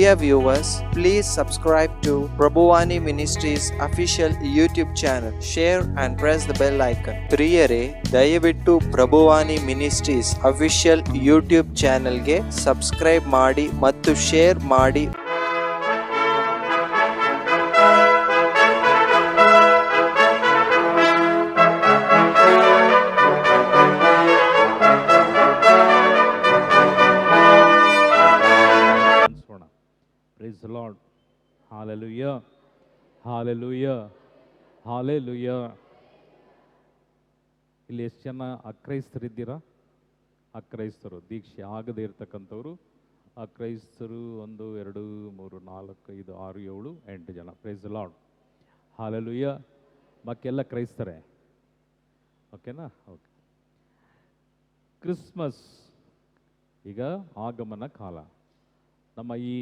Dear viewers, please subscribe to Prabhuwani Ministries official YouTube channel. Share and press the bell icon. ಪ್ರಿಯರೇ, ದಯವಿಟ್ಟು ಪ್ರಭುವಾನಿ ministries official YouTube ಚಾನೆಲ್ಗೆ subscribe ಮಾಡಿ ಮತ್ತು share ಮಾಡಿ. Praise the Lord. Hallelujah. Hallelujah. Hallelujah. ಇಲ್ಲಿ ಎಷ್ಟು ಜನ ಅಕ್ರೈಸ್ತರಿದ್ದೀರಾ? ಅಕ್ರೈಸ್ತರು, ದೀಕ್ಷೆ ಆಗದೇ ಇರ್ತಕ್ಕಂಥವ್ರು ಅಕ್ರೈಸ್ತರು 1 2 3 4 5 6 7 8 ಜನ. Praise the lord. ಹಾಲೆಲೂಯಾ. ಬಾಕಿಯೆಲ್ಲ ಕ್ರೈಸ್ತರೇ, ಓಕೆನಾ? ಓಕೆ. ಕ್ರಿಸ್ಮಸ್ ಈಗ ಆಗಮನ ಕಾಲ. ನಮ್ಮ ಈ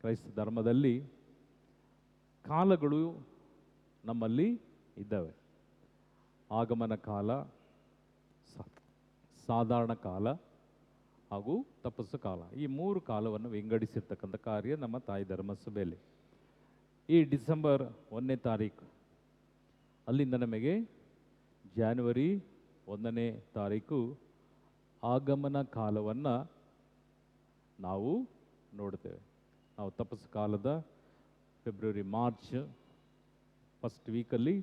ಕ್ರೈಸ್ತ ಧರ್ಮದಲ್ಲಿ ಕಾಲಗಳು ನಮ್ಮಲ್ಲಿ ಇದ್ದಾವೆ. ಆಗಮನ ಕಾಲ, ಸಾಧಾರಣ ಕಾಲ ಹಾಗೂ ತಪಸ್ಸು ಕಾಲ. ಈ 3 ಕಾಲವನ್ನು ವಿಂಗಡಿಸಿರ್ತಕ್ಕಂಥ ಕಾರ್ಯ ನಮ್ಮ ತಾಯಿ ಧರ್ಮಸಭೆಯಲ್ಲಿ. ಈ ಡಿಸೆಂಬರ್ 1ನೇ ತಾರೀಕು ಅಲ್ಲಿಂದ ನಮಗೆ ಜಾನ್ವರಿ 1ನೇ ತಾರೀಕು ಆಗಮನ ಕಾಲವನ್ನು ನಾವು ನೋಡ್ತೇವೆ. ನಾವು ತಪಸ್ಸು ಕಾಲದ ಫೆಬ್ರವರಿ ಮಾರ್ಚ್ ಫಸ್ಟ್ ವೀಕಲ್ಲಿ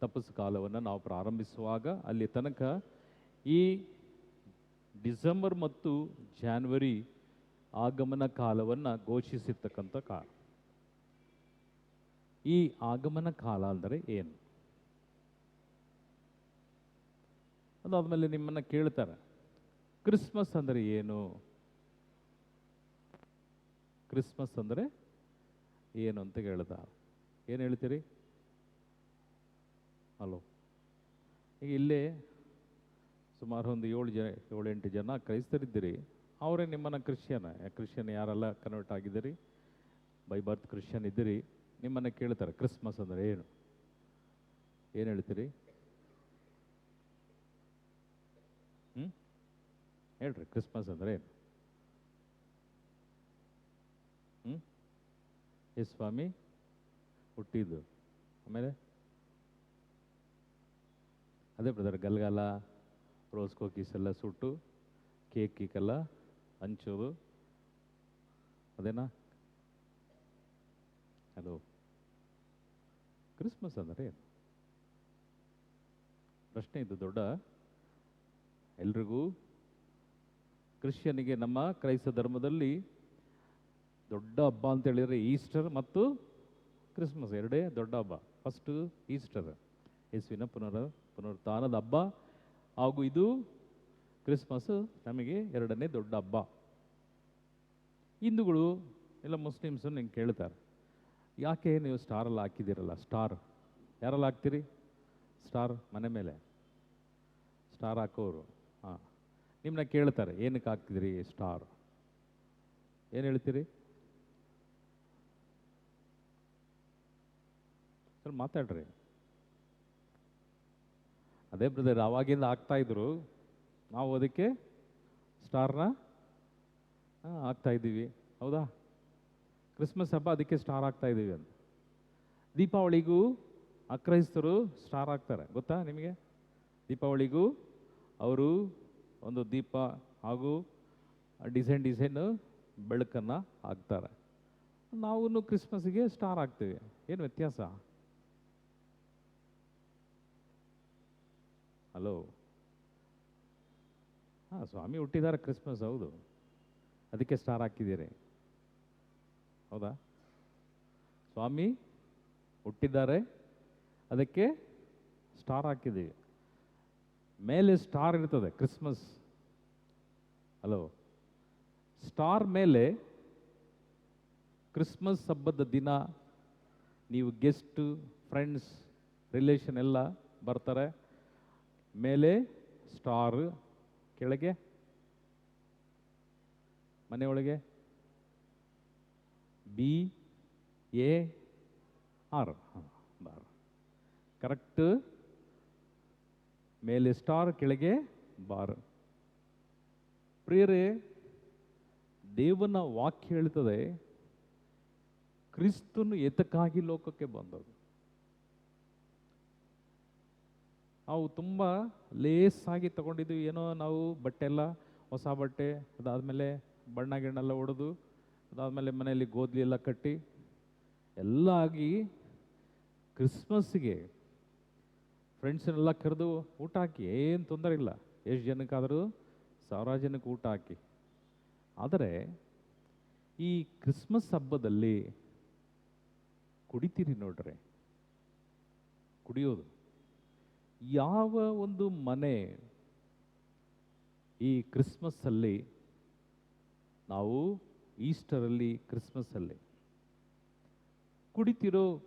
ತಪಸ್ಸು ಕಾಲವನ್ನು ನಾವು ಪ್ರಾರಂಭಿಸುವಾಗ ಅಲ್ಲಿ ತನಕ ಈ ಡಿಸೆಂಬರ್ ಮತ್ತು ಜಾನ್ವರಿ ಆಗಮನ ಕಾಲವನ್ನು ಘೋಷಿಸಿರ್ತಕ್ಕಂಥ ಕಾಲ. ಈ ಆಗಮನ ಕಾಲ ಅಂದರೆ ಏನು? ಅದಾದಮೇಲೆ ನಿಮ್ಮನ್ನು ಕೇಳ್ತಾರೆ, ಕ್ರಿಸ್ಮಸ್ ಅಂದರೆ ಏನು? ಕ್ರಿಸ್ಮಸ್ ಅಂದರೆ ಏನು ಅಂತ ಕೇಳ್ತಾರೆ. ಏನು ಹೇಳ್ತೀರಿ? ಹಲೋ. ಈಗ ಇಲ್ಲೇ ಸುಮಾರು ಒಂದು 7-8 ಜನ ಕ್ರೈಸ್ತರಿದ್ದೀರಿ. ಅವರೇ ನಿಮ್ಮನ್ನು ಕ್ರಿಶ್ಚಿಯನ್ ಯಾರೆಲ್ಲ ಕನ್ವರ್ಟ್ ಆಗಿದ್ದೀರಿ, ಬೈ ಬರ್ತ್ ಕ್ರಿಶ್ಚಿಯನ್ ಇದ್ದೀರಿ, ನಿಮ್ಮನ್ನು ಕೇಳ್ತಾರೆ ಕ್ರಿಸ್ಮಸ್ ಅಂದರೆ ಏನು? ಏನು ಹೇಳ್ತೀರಿ? ಹೇಳ್ರಿ, ಕ್ರಿಸ್ಮಸ್ ಅಂದರೆ ಏನು? ಯೇಸು ಸ್ವಾಮಿ ಹುಟ್ಟಿದ್ದು. ಆಮೇಲೆ ಅದೇ ಬ್ರದರ್, ಗಲ್ಗಾಲ, ರೋಸ್ ಕೋಕೀಸ್ ಎಲ್ಲ ಸುಟ್ಟು ಕೇಕೆಲ್ಲ ಹಂಚೋದು, ಅದೇನಾ? ಅದು ಕ್ರಿಸ್ಮಸ್ ಅಂದರೆ ಏನು? ಪ್ರಶ್ನೆ ಇದು ದೊಡ್ಡ. ಎಲ್ರಿಗೂ ಕ್ರಿಶ್ಚಿಯನಿಗೆ ನಮ್ಮ ಕ್ರೈಸ್ತ ಧರ್ಮದಲ್ಲಿ ದೊಡ್ಡ ಹಬ್ಬ ಅಂತ ಹೇಳಿದರೆ ಈಸ್ಟರ್ ಮತ್ತು ಕ್ರಿಸ್ಮಸ್ ಎರಡೇ ದೊಡ್ಡ ಹಬ್ಬ. ಫಸ್ಟು ಈಸ್ಟರ್, ಯೇಸುವಿನ ಪುನರುತ್ಥಾನದ ಹಬ್ಬ, ಹಾಗೂ ಇದು ಕ್ರಿಸ್ಮಸ್ ನಮಗೆ 2ನೇ ದೊಡ್ಡ ಹಬ್ಬ. ಹಿಂದೂಗಳು ಎಲ್ಲ ಮುಸ್ಲಿಮ್ಸು ನಿಂಗೆ ಕೇಳ್ತಾರೆ, ಯಾಕೆ ನೀವು ಸ್ಟಾರೆಲ್ಲ ಹಾಕಿದ್ದೀರಲ್ಲ? ಸ್ಟಾರ್ ಯಾರೆಲ್ಲ ಹಾಕ್ತೀರಿ? ಸ್ಟಾರ್ ಮನೆ ಮೇಲೆ ಸ್ಟಾರ್ ಹಾಕೋರು. ಹಾಂ, ನಿಮ್ಮನ್ನ ಕೇಳ್ತಾರೆ ಏನಕ್ಕೆ ಹಾಕ್ತಿದ್ರಿ ಸ್ಟಾರ್? ಏನು ಹೇಳ್ತೀರಿ? ಸರ್ ಮಾತಾಡ್ರಿ. ಅದೇ ಬ್ರದರ್, ಆವಾಗಿಂದ ಹಾಕ್ತಾಯಿದ್ರು, ನಾವು ಅದಕ್ಕೆ ಸ್ಟಾರ್ನ ಹಾಕ್ತಾಯಿದ್ದೀವಿ. ಹೌದಾ? ಕ್ರಿಸ್ಮಸ್ ಹಬ್ಬ ಅದಕ್ಕೆ ಸ್ಟಾರ್ ಹಾಕ್ತಾಯಿದ್ದೀವಿ ಅಂತ. ದೀಪಾವಳಿಗೂ ಅಕ್ರೈಸ್ತರು ಸ್ಟಾರ್ ಹಾಕ್ತಾರೆ, ಗೊತ್ತಾ ನಿಮಗೆ? ದೀಪಾವಳಿಗೂ ಅವರು ಒಂದು ದೀಪ ಹಾಗೂ ಡಿಸೈನ್ ಬೆಳಕನ್ನು ಹಾಕ್ತಾರೆ. ನಾವು ಕ್ರಿಸ್ಮಸ್ಗೆ ಸ್ಟಾರ್ ಹಾಕ್ತೀವಿ. ಏನು ವ್ಯತ್ಯಾಸ? ಹಲೋ. ಹಾಂ, ಸ್ವಾಮಿ ಹುಟ್ಟಿದ್ದಾರೆ, ಕ್ರಿಸ್ಮಸ್ ಹೌದು, ಅದಕ್ಕೆ ಸ್ಟಾರ್ ಹಾಕಿದ್ದೀರಿ. ಹೌದಾ? ಸ್ವಾಮಿ ಹುಟ್ಟಿದ್ದಾರೆ, ಅದಕ್ಕೆ ಸ್ಟಾರ್ ಹಾಕಿದ್ದೀವಿ. ಮೇಲೆ ಸ್ಟಾರ್ ಇರ್ತದೆ ಕ್ರಿಸ್ಮಸ್. ಹಲೋ. ಸ್ಟಾರ್ ಮೇಲೆ ಕ್ರಿಸ್ಮಸ್ ಹಬ್ಬದ ದಿನ ನೀವು ಗೆಸ್ಟು, ಫ್ರೆಂಡ್ಸ್, ರಿಲೇಷನ್ ಎಲ್ಲ ಬರ್ತಾರೆ. ಮೇಲೆ ಸ್ಟಾರ್, ಕೆಳಗೆ ಮನೆಯೊಳಗೆ BAR. ಕರೆಕ್ಟ್. ಮೇಲೆ ಸ್ಟಾರ್, ಕೆಳಗೆ ಬಾರ್. ಪ್ರಿಯರೇ, ದೇವನ ವಾಕ್ಯ ಹೇಳ್ತದೆ, ಕ್ರಿಸ್ತನು ಎತಕ್ಕಾಗಿ ಲೋಕಕ್ಕೆ ಬಂದದ್ದು. ನಾವು ತುಂಬ ಲೇಸಾಗಿ ತಗೊಂಡಿದ್ವಿ. ಏನೋ ನಾವು ಬಟ್ಟೆ ಎಲ್ಲ ಹೊಸ ಬಟ್ಟೆ, ಅದಾದಮೇಲೆ ಬಣ್ಣ ಗಿಣ್ಣೆಲ್ಲ ಹೊಡೆದು, ಅದಾದಮೇಲೆ ಮನೆಯಲ್ಲಿ ಗೋಧಿ ಎಲ್ಲ ಕಟ್ಟಿ ಎಲ್ಲ ಆಗಿ ಕ್ರಿಸ್ಮಸ್ಗೆ ಫ್ರೆಂಡ್ಸನ್ನೆಲ್ಲ ಕರೆದು ಊಟ ಹಾಕಿ, ಏನು ತೊಂದರೆ ಇಲ್ಲ, ಎಷ್ಟು ಜನಕ್ಕಾದರೂ 1000 ಜನಕ್ಕೆ ಊಟ ಹಾಕಿ. ಆದರೆ ಈ ಕ್ರಿಸ್ಮಸ್ ಹಬ್ಬದಲ್ಲಿ ಕುಡಿತೀರಿ ನೋಡ್ರಿ, ಕುಡಿಯೋದು. ಯಾವ ಒಂದು ಮನೆ ಈ ಕ್ರಿಸ್ಮಸ್ಸಲ್ಲಿ, ನಾವು ಈಸ್ಟರಲ್ಲಿ ಕ್ರಿಸ್ಮಸ್ಸಲ್ಲಿ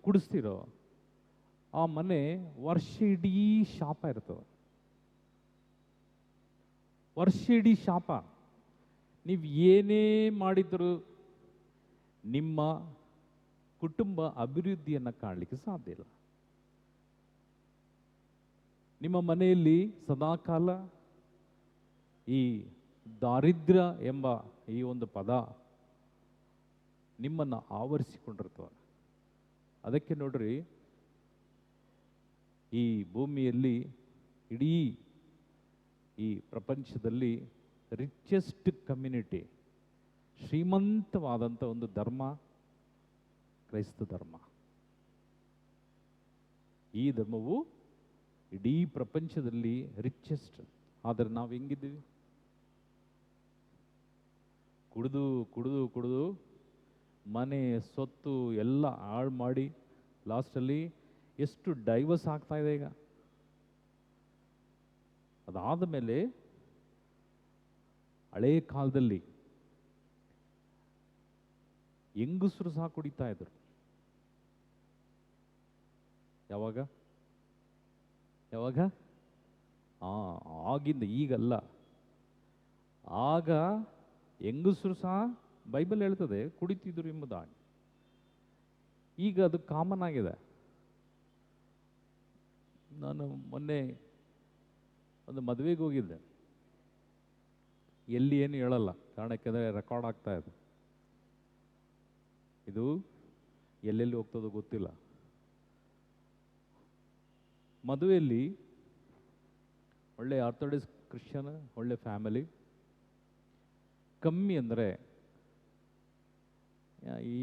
ಕುಡಿಸ್ತಿರೋ ಆ ಮನೆ ವರ್ಷ ಇಡೀ ಶಾಪ ಇರ್ತದೆ. ವರ್ಷ ಇಡೀ ಶಾಪ. ನೀವು ಏನೇ ಮಾಡಿದರೂ ನಿಮ್ಮ ಕುಟುಂಬ ಅಭಿವೃದ್ಧಿಯನ್ನು ಕಾಣಲಿಕ್ಕೆ ಸಾಧ್ಯ ಇಲ್ಲ. ನಿಮ್ಮ ಮನೆಯಲ್ಲಿ ಸದಾಕಾಲ ಈ ದಾರಿದ್ರ್ಯ ಎಂಬ ಈ ಒಂದು ಪದ ನಿಮ್ಮನ್ನು ಆವರಿಸಿಕೊಂಡಿರ್ತವೆ. ಅದಕ್ಕೆ ನೋಡ್ರಿ, ಈ ಭೂಮಿಯಲ್ಲಿ, ಇಡೀ ಈ ಪ್ರಪಂಚದಲ್ಲಿ ರಿಚೆಸ್ಟ್ ಕಮ್ಯುನಿಟಿ, ಶ್ರೀಮಂತವಾದಂಥ ಒಂದು ಧರ್ಮ ಕ್ರೈಸ್ತ ಧರ್ಮ. ಈ ಧರ್ಮವು ಇಡೀ ಪ್ರಪಂಚದಲ್ಲಿ ರಿಚೆಸ್ಟ್. ಆದರೆ ನಾವು ಹೆಂಗಿದ್ದೀವಿ? ಕುಡಿದು ಕುಡಿದು ಕುಡಿದು ಮನೆ ಸೊತ್ತು ಎಲ್ಲ ಹಾಳು ಮಾಡಿ ಲಾಸ್ಟಲ್ಲಿ ಎಷ್ಟು ಡೈವರ್ಸ್ ಆಗ್ತಾ ಇದೆ ಈಗ. ಅದಾದ ಮೇಲೆ ಹಳೇ ಕಾಲದಲ್ಲಿ ಹೆಂಗಸರು ಸಹ ಕುಡಿತಾ ಇದ್ರು. ಯಾವಾಗ ಯಾವಾಗ ಆಗಿಂದ, ಈಗಲ್ಲ. ಆಗ ಹೆಂಗಸರು ಸಹ ಬೈಬಲ್ ಹೇಳ್ತದೆ ಕುಡಿತಿದ್ರು ಎಂಬುದಾಗಿ. ಈಗ ಅದು ಕಾಮನ್ ಆಗಿದೆ. ನಾನು ಮೊನ್ನೆ ಒಂದು ಮದುವೆಗೆ ಹೋಗಿದ್ದೆ. ಎಲ್ಲಿ ಏನು ಹೇಳಲ್ಲ, ಕಾರಣಕ್ಕೆಂದರೆ ರೆಕಾರ್ಡ್ ಆಗ್ತಾ ಇದೆ. ಇದು ಎಲ್ಲೆಲ್ಲಿ ಹೋಗ್ತದೋ ಗೊತ್ತಿಲ್ಲ. ಮದುವೆಯಲ್ಲಿ ಒಳ್ಳೆ ಆರ್ಥೋಡಾಕ್ಸ್ ಕ್ರಿಶ್ಚಿಯನ್, ಒಳ್ಳೆ ಫ್ಯಾಮಿಲಿ. ಕಮ್ಮಿ ಅಂದರೆ ಈ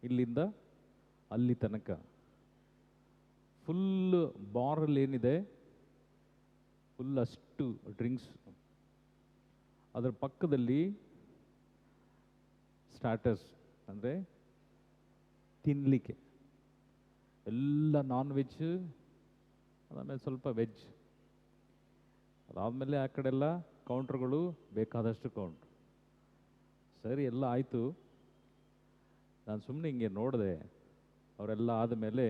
ಇಲ್ಲಿಂದ ಅಲ್ಲಿ ತನಕ ಫುಲ್ ಬಾರಲ್ಲಿ ಏನಿದೆ, ಫುಲ್ ಅಷ್ಟು ಡ್ರಿಂಕ್ಸ್. ಅದರ ಪಕ್ಕದಲ್ಲಿ ಸ್ಟಾರ್ಟರ್ಸ್ ಅಂದರೆ ತಿನ್ನಲಿಕ್ಕೆ ಎಲ್ಲ ನಾನ್ ವೆಜ್, ಅದಾದಮೇಲೆ ಸ್ವಲ್ಪ ವೆಜ್. ಅದಾದಮೇಲೆ ಆ ಕಡೆಲ್ಲ ಕೌಂಟ್ರುಗಳು ಬೇಕಾದಷ್ಟು ಕೌಂಟ್ರು. ಸರಿ, ಎಲ್ಲ ಆಯಿತು. ನಾನು ಸುಮ್ಮನೆ ಹಿಂಗೆ ನೋಡಿದೆ. ಅವರೆಲ್ಲ ಆದಮೇಲೆ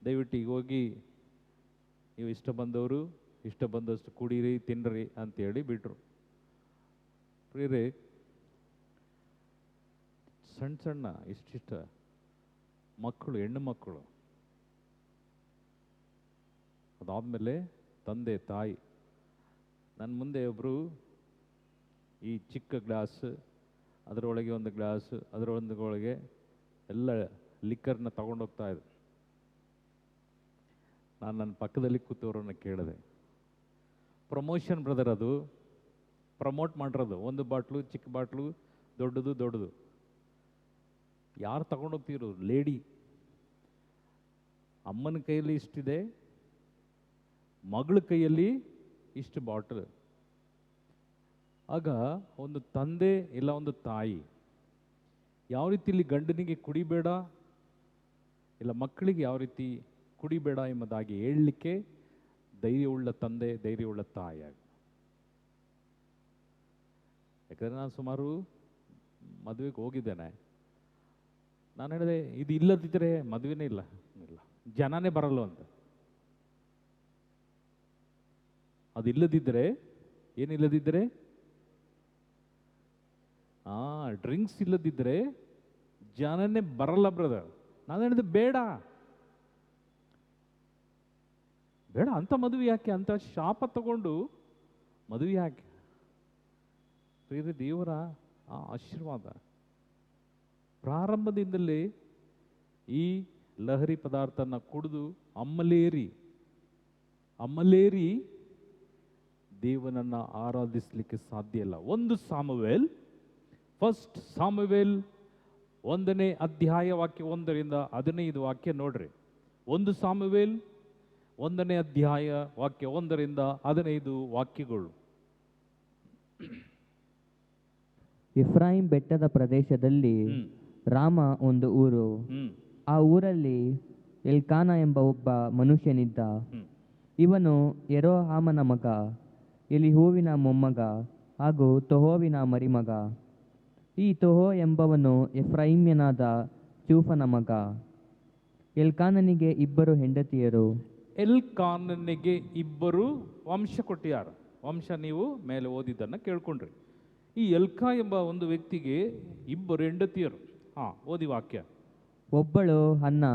ದಯವಿಟ್ಟು ಈಗ ಹೋಗಿ ನೀವು ಇಷ್ಟ ಬಂದಷ್ಟು ಕುಡೀರಿ, ತಿನ್ನಿರಿ ಅಂತೇಳಿ ಬಿಟ್ರು. ಪ್ರಿಯರೇ, ಸಣ್ಣ ಸಣ್ಣ ಇಷ್ಟಿಷ್ಟ ಮಕ್ಕಳು, ಹೆಣ್ಣು ಮಕ್ಕಳು, ಅದಾದಮೇಲೆ ತಂದೆ ತಾಯಿ. ನನ್ನ ಮುಂದೆ ಒಬ್ಬರು ಈ ಚಿಕ್ಕ ಗ್ಲಾಸ್, ಅದರೊಳಗೆ ಒಂದು ಗ್ಲಾಸ್, ಅದರೊಳಗೆ ಎಲ್ಲ ಲಿಕ್ಕರ್ನ ತಗೊಂಡೋಗ್ತಾ ಇದೆ. ನಾನು ನನ್ನ ಪಕ್ಕದಲ್ಲಿ ಕೂತವರನ್ನು ಕೇಳಿದೆ, ಪ್ರಮೋಷನ್ ಬ್ರದರ್, ಅದು ಪ್ರಮೋಟ್ ಮಾಡಿರೋದು. ಒಂದು ಬಾಟ್ಲು, ಚಿಕ್ಕ ಬಾಟ್ಲು, ದೊಡ್ಡದು. ಯಾರು ತಗೊಂಡೋಗ್ತಿರೋ? ಲೇಡಿ. ಅಮ್ಮನ ಕೈಯಲ್ಲಿ ಇಷ್ಟಿದೆ, ಮಗಳ ಕೈಯಲ್ಲಿ ಇಷ್ಟು ಬಾಟಲ್. ಆಗ ಒಂದು ತಂದೆ ಇಲ್ಲ ಒಂದು ತಾಯಿ ಯಾವ ರೀತಿ ಇಲ್ಲಿ ಗಂಡನಿಗೆ ಕುಡಿಬೇಡ, ಇಲ್ಲ ಮಕ್ಕಳಿಗೆ ಯಾವ ರೀತಿ ಕುಡಿಬೇಡ ಎಂಬುದಾಗಿ ಹೇಳಲಿಕ್ಕೆ ಧೈರ್ಯವುಳ್ಳ ತಂದೆ, ಧೈರ್ಯವುಳ್ಳ ತಾಯಿಯಾಗಿ. ಯಾಕಂದರೆ ನಾನು ಸುಮಾರು ಮದುವೆಗೆ ಹೋಗಿದ್ದೇನೆ. ನಾನು ಹೇಳಿದೆ, ಇದು ಇಲ್ಲದಿದ್ದರೆ ಮದುವೆನೇ ಇಲ್ಲ, ಜನನೇ ಬರಲ್ಲ ಅಂತ. ಅದಿಲ್ಲದಿದ್ದರೆ, ಏನಿಲ್ಲದಿದ್ದರೆ, ಡ್ರಿಂಕ್ಸ್ ಇಲ್ಲದಿದ್ದರೆ ಜನನೇ ಬರಲ್ಲ ಬ್ರದರ್. ನಾನು ಹೇಳಿದೆ, ಬೇಡ ಅಂತ ಮದುವೆ ಯಾಕೆ, ಅಂತ ಶಾಪ ತಗೊಂಡು ಮದುವೆ ಯಾಕೆ? ಪ್ರಿಯರೇ, ದೇವರ ಆ ಆಶೀರ್ವಾದ ಪ್ರಾರಂಭದಿಂದಲೇ ಈ ಲಹರಿ ಪದಾರ್ಥನ ಕುಡಿದು ಅಮ್ಮಲೇರಿ ದೇವನನ್ನು ಆರಾಧಿಸಲಿಕ್ಕೆ ಸಾಧ್ಯ ಇಲ್ಲ. ಫಸ್ಟ್ ಸಾಮುವೇಲ್ 1ನೇ ಅಧ್ಯಾಯ ವಾಕ್ಯ 1ರಿಂದ 15 ವಾಕ್ಯ ನೋಡ್ರಿ. 1 ಸಾಮುವೇಲ್ 1ನೇ ಅಧ್ಯಾಯ ವಾಕ್ಯ 1ರಿಂದ 15 ವಾಕ್ಯಗಳು. ಎಫ್ರಾಯಿಂ ಬೆಟ್ಟದ ಪ್ರದೇಶದಲ್ಲಿ ರಾಮ ಒಂದು ಊರು. ಆ ಊರಲ್ಲಿ ಎಲ್ಕಾನ ಎಂಬ ಒಬ್ಬ ಮನುಷ್ಯನಿದ್ದ. ಇವನು ಯೆರೋಹಾಮನ ಮಗ, ಎಲಿಹೂವಿನ ಮೊಮ್ಮಗ ಹಾಗೂ ತೊಹೋವಿನ ಮರಿಮಗ. ಈ ತೊಹೋ ಎಂಬವನು ಎಫ್ರಾಯಿಮ್ಯನಾದ ಚೂಫನ ಮಗ. ಎಲ್ಕಾನನಿಗೆ 2 ಹೆಂಡತಿಯರು. ಎಲ್ಕಾನನಿಗೆ 2 ವಂಶ ಕೊಟ್ಟಿಯಾರ. ವಂಶ ನೀವು ಮೇಲೆ ಓದಿದ್ದನ್ನು ಕೇಳ್ಕೊಂಡ್ರಿ. ಈ ಎಲ್ಕಾ ಎಂಬ ಒಂದು ವ್ಯಕ್ತಿಗೆ 2 ಹೆಂಡತಿಯರು. ಓದಿ ವಾಕ್ಯ. ಒಬ್ಬಳು ಹನ್ನ,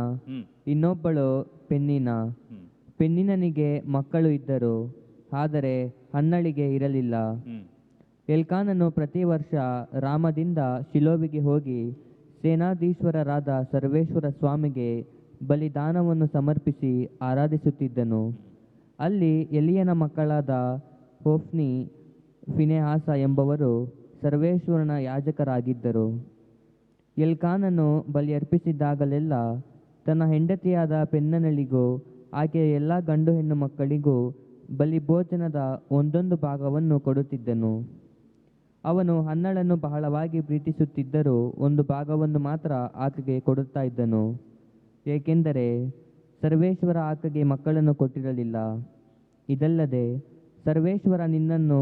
ಇನ್ನೊಬ್ಬಳು ಪೆನ್ನಿನ. ಪೆನ್ನಿನನಿಗೆ ಮಕ್ಕಳು ಇದ್ದರು, ಆದರೆ ಹನ್ನಳಿಗೆ ಇರಲಿಲ್ಲ. ಎಲ್ಕಾನನು ಪ್ರತಿ ವರ್ಷ ರಾಮದಿಂದ ಶಿಲೋವಿಗೆ ಹೋಗಿ ಸೇನಾಧೀಶ್ವರರಾದ ಸರ್ವೇಶ್ವರ ಸ್ವಾಮಿಗೆ ಬಲಿದಾನವನ್ನು ಸಮರ್ಪಿಸಿ ಆರಾಧಿಸುತ್ತಿದ್ದನು. ಅಲ್ಲಿ ಎಲಿಯನ ಮಕ್ಕಳಾದ ಹೋಫ್ನಿ, ಫಿನೆಹಾಸ ಎಂಬವರು ಸರ್ವೇಶ್ವರನ ಯಾಜಕರಾಗಿದ್ದರು. ಎಲ್ಕಾನನು ಬಲಿಯರ್ಪಿಸಿದಾಗಲೆಲ್ಲ ತನ್ನ ಹೆಂಡತಿಯಾದ ಪೆನ್ನನಳಿಗೂ ಆಕೆಯ ಎಲ್ಲ ಗಂಡು ಹೆಣ್ಣು ಮಕ್ಕಳಿಗೂ ಬಲಿಭೋಜನದ 1 ಭಾಗವನ್ನು ಕೊಡುತ್ತಿದ್ದನು. ಅವನು ಹನ್ನಳನ್ನು ಬಹಳವಾಗಿ ಪ್ರೀತಿಸುತ್ತಿದ್ದರೂ 1 ಭಾಗವನ್ನು ಮಾತ್ರ ಆಕೆಗೆ ಕೊಡುತ್ತಾ ಇದ್ದನು, ಏಕೆಂದರೆ ಸರ್ವೇಶ್ವರ ಆಕೆಗೆ ಮಕ್ಕಳನ್ನು ಕೊಟ್ಟಿರಲಿಲ್ಲ. ಇದಲ್ಲದೆ ಸರ್ವೇಶ್ವರ ನಿನ್ನನ್ನು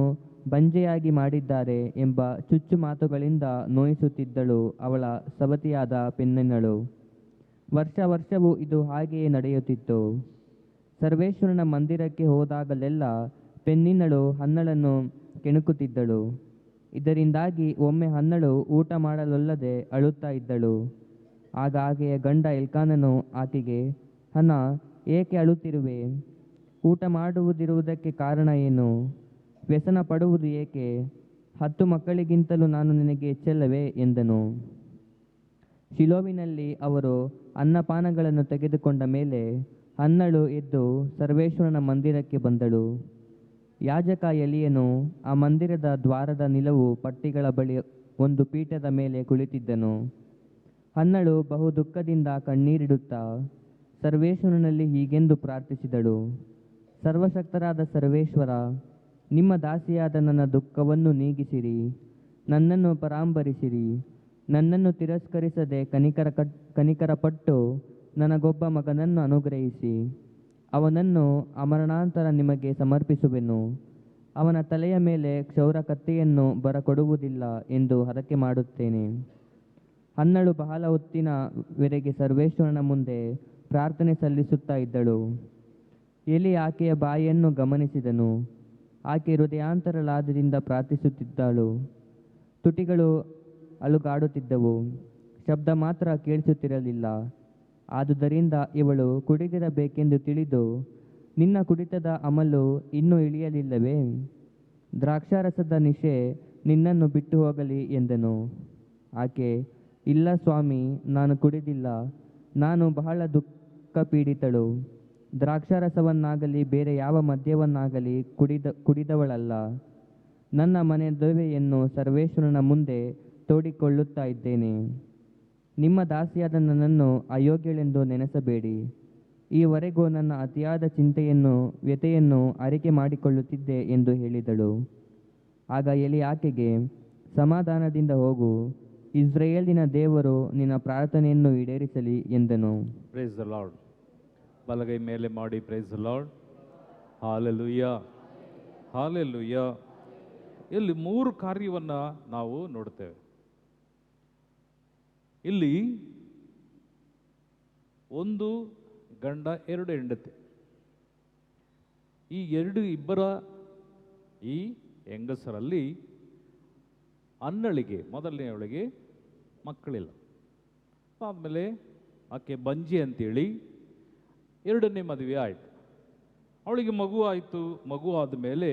ಬಂಜೆಯಾಗಿ ಮಾಡಿದ್ದಾರೆ ಎಂಬ ಚುಚ್ಚು ಮಾತುಗಳಿಂದ ನೋಯಿಸುತ್ತಿದ್ದಳು ಅವಳ ಸವತಿಯಾದ ಪೆನ್ನನಳು. ವರ್ಷವೂ ಇದು ಹಾಗೆಯೇ ನಡೆಯುತ್ತಿತ್ತು. ಸರ್ವೇಶ್ವರನ ಮಂದಿರಕ್ಕೆ ಹೋದಾಗಲೆಲ್ಲ ಪೆನ್ನಿನಳು ಹನ್ನಳನ್ನು ಕೆಣಕುತ್ತಿದ್ದಳು. ಇದರಿಂದಾಗಿ ಒಮ್ಮೆ ಹನ್ನಳು ಊಟ ಮಾಡಲೊಲ್ಲದೆ ಅಳುತ್ತಾ ಇದ್ದಳು. ಆಗ ಆಕೆಯ ಗಂಡ ಎಲ್ಕಾನನು ಆಕೆಗೆ, ಹನ್ನ, ಏಕೆ ಅಳುತ್ತಿರುವೆ? ಊಟ ಮಾಡುವುದಿರುವುದಕ್ಕೆ ಕಾರಣ ಏನು? ವ್ಯಸನ ಪಡುವುದು ಏಕೆ? 10 ಮಕ್ಕಳಿಗಿಂತಲೂ ನಾನು ನಿನಗೆ ಹೆಚ್ಚಲ್ಲವೇ ಎಂದನು. ಶಿಲೋವಿನಲ್ಲಿ ಅವರು ಅನ್ನಪಾನಗಳನ್ನು ತೆಗೆದುಕೊಂಡ ಮೇಲೆ ಹನ್ನಳು ಎದ್ದು ಸರ್ವೇಶ್ವರನ ಮಂದಿರಕ್ಕೆ ಬಂದಳು. ಯಾಜಕ ಎಲಿಯನು ಆ ಮಂದಿರದ ದ್ವಾರದ ನಿಲವು ಪಟ್ಟಿಗಳ ಬಳಿ ಒಂದು ಪೀಠದ ಮೇಲೆ ಕುಳಿತಿದ್ದನು. ಹನ್ನಳು ಬಹು ದುಃಖದಿಂದ ಕಣ್ಣೀರಿಡುತ್ತಾ ಸರ್ವೇಶ್ವರನಲ್ಲಿ ಹೀಗೆಂದು ಪ್ರಾರ್ಥಿಸಿದಳು. ಸರ್ವಶಕ್ತರಾದ ಸರ್ವೇಶ್ವರ, ನಿಮ್ಮ ದಾಸಿಯಾದ ನನ್ನ ದುಃಖವನ್ನು ನೀಗಿಸಿರಿ, ನನ್ನನ್ನು ಪರಾಂಬರಿಸಿರಿ. ನನ್ನನ್ನು ತಿರಸ್ಕರಿಸದೆ ಕನಿಕರಪಟ್ಟು ನನಗೊಬ್ಬ ಮಗನನ್ನು ಅನುಗ್ರಹಿಸಿ. ಅವನನ್ನು ಅಮರಣಾಂತರ ನಿಮಗೆ ಸಮರ್ಪಿಸುವೆನು. ಅವನ ತಲೆಯ ಮೇಲೆ ಕ್ಷೌರ ಕತ್ತಿಯನ್ನು ಬರಕೊಡುವುದಿಲ್ಲ ಎಂದು ಹರಕೆ ಮಾಡುತ್ತೇನೆ. ಹನ್ನಳು ಬಹಳ ಹೊತ್ತಿನ ವರೆಗೆ ಸರ್ವೇಶ್ವರನ ಮುಂದೆ ಪ್ರಾರ್ಥನೆ ಸಲ್ಲಿಸುತ್ತಾ ಇದ್ದಳು. ಎಲಿ ಆಕೆಯ ಬಾಯಿಯನ್ನು ಗಮನಿಸಿದನು. ಆಕೆ ಹೃದಯಾಂತರಾಳದಿಂದ ಪ್ರಾರ್ಥಿಸುತ್ತಿದ್ದಳು. ತುಟಿಗಳು ಅಲುಗಾಡುತ್ತಿದ್ದವು, ಶಬ್ದ ಮಾತ್ರ ಕೇಳಿಸುತ್ತಿರಲಿಲ್ಲ. ಆದುದರಿಂದ ಇವಳು ಕುಡಿದಿರಬೇಕೆಂದು ತಿಳಿದು, ನಿನ್ನ ಕುಡಿತದ ಅಮಲು ಇನ್ನೂ ಇಳಿಯಲಿಲ್ಲವೇ? ದ್ರಾಕ್ಷಾರಸದ ನಿಶೆ ನಿನ್ನನ್ನು ಬಿಟ್ಟು ಹೋಗಲಿ ಎಂದನು. ಆಕೆ, ಇಲ್ಲ ಸ್ವಾಮಿ, ನಾನು ಕುಡಿದಿಲ್ಲ. ನಾನು ಬಹಳ ದುಃಖ ಪೀಡಿತಳು. ದ್ರಾಕ್ಷಾರಸವನ್ನಾಗಲಿ ಬೇರೆ ಯಾವ ಮದ್ಯವನ್ನಾಗಲಿ ಕುಡಿದವಳಲ್ಲ. ನನ್ನ ಮನೆ ದೊವೆಯನ್ನು ಸರ್ವೇಶ್ವರನ ಮುಂದೆ ತೋಡಿಕೊಳ್ಳುತ್ತಾ ಇದ್ದೇನೆ. ನಿಮ್ಮ ದಾಸಿಯಾದ ನನ್ನನ್ನು ಅಯೋಗ್ಯಳೆಂದು ನೆನೆಸಬೇಡಿ. ಈವರೆಗೂ ನನ್ನ ಅತಿಯಾದ ವ್ಯಥೆಯನ್ನು ಅರಿಕೆ ಮಾಡಿಕೊಳ್ಳುತ್ತಿದ್ದೆ ಎಂದು ಹೇಳಿದಳು. ಆಗ ಎಲಿ ಆಕೆಗೆ, ಸಮಾಧಾನದಿಂದ ಹೋಗು, ಇಸ್ರಾಯೇಲಿನ ದೇವರು ನಿನ್ನ ಪ್ರಾರ್ಥನೆಯನ್ನು ಈಡೇರಿಸಲಿ ಎಂದನು. Praise the lord. ಬಲಗೈ ಮೇಲೆ ಮಾಡಿ praise the lord. Hallelujah, hallelujah. ಇಲ್ಲಿ 3 ಕಾರ್ಯವನ್ನು ನಾವು ನೋಡ್ತೇವೆ. ಇಲ್ಲಿ 1 ಗಂಡ 2 ಹೆಂಡತಿ. ಈ ಇಬ್ಬರ ಈ ಹೆಂಗಸರಲ್ಲಿ ಅನ್ನಳಿಗೆ ಮೊದಲನೆಯವಳಿಗೆ ಮಕ್ಕಳಿಲ್ಲ. ಆದಮೇಲೆ ಆಕೆ ಬಂಜಿ ಅಂತೇಳಿ 2ನೇ ಮದುವೆ ಆಯಿತು. ಅವಳಿಗೆ ಮಗು ಆಯಿತು. ಮಗು ಆದಮೇಲೆ